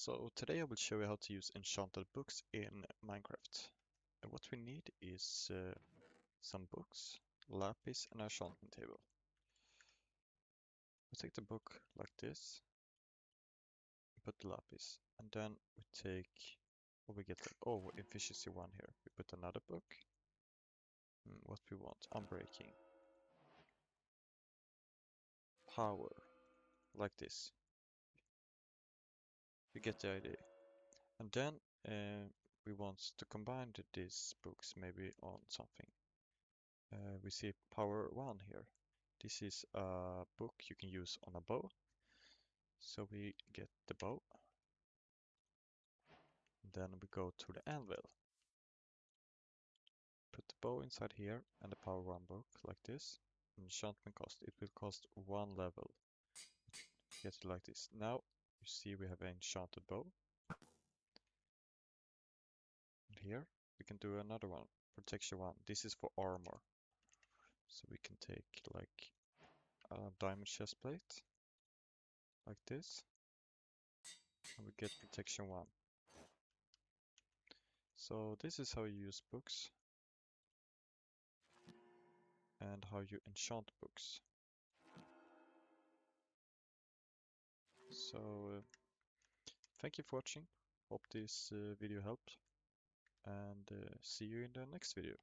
So today I will show you how to use enchanted books in Minecraft. What we need is some books, lapis, and an enchantment table. We take the book like this, put the lapis, and then we take what we get efficiency 1 here. We put another book. What we want, unbreaking. Power, like this. You get the idea. And then we want to combine these books maybe on something. We see power 1 here. This is a book you can use on a bow. So we get the bow. Then we go to the anvil. Put the bow inside here and the power 1 book like this. Enchantment cost. It will cost 1 level. Get it like this. Now you see we have an enchanted bow. And here we can do another one. Protection 1. This is for armor. So we can take like a diamond chest plate. Like this. And we get protection 1. So this is how you use books and how you enchant books. So thank you for watching. Hope this video helped, and see you in the next video.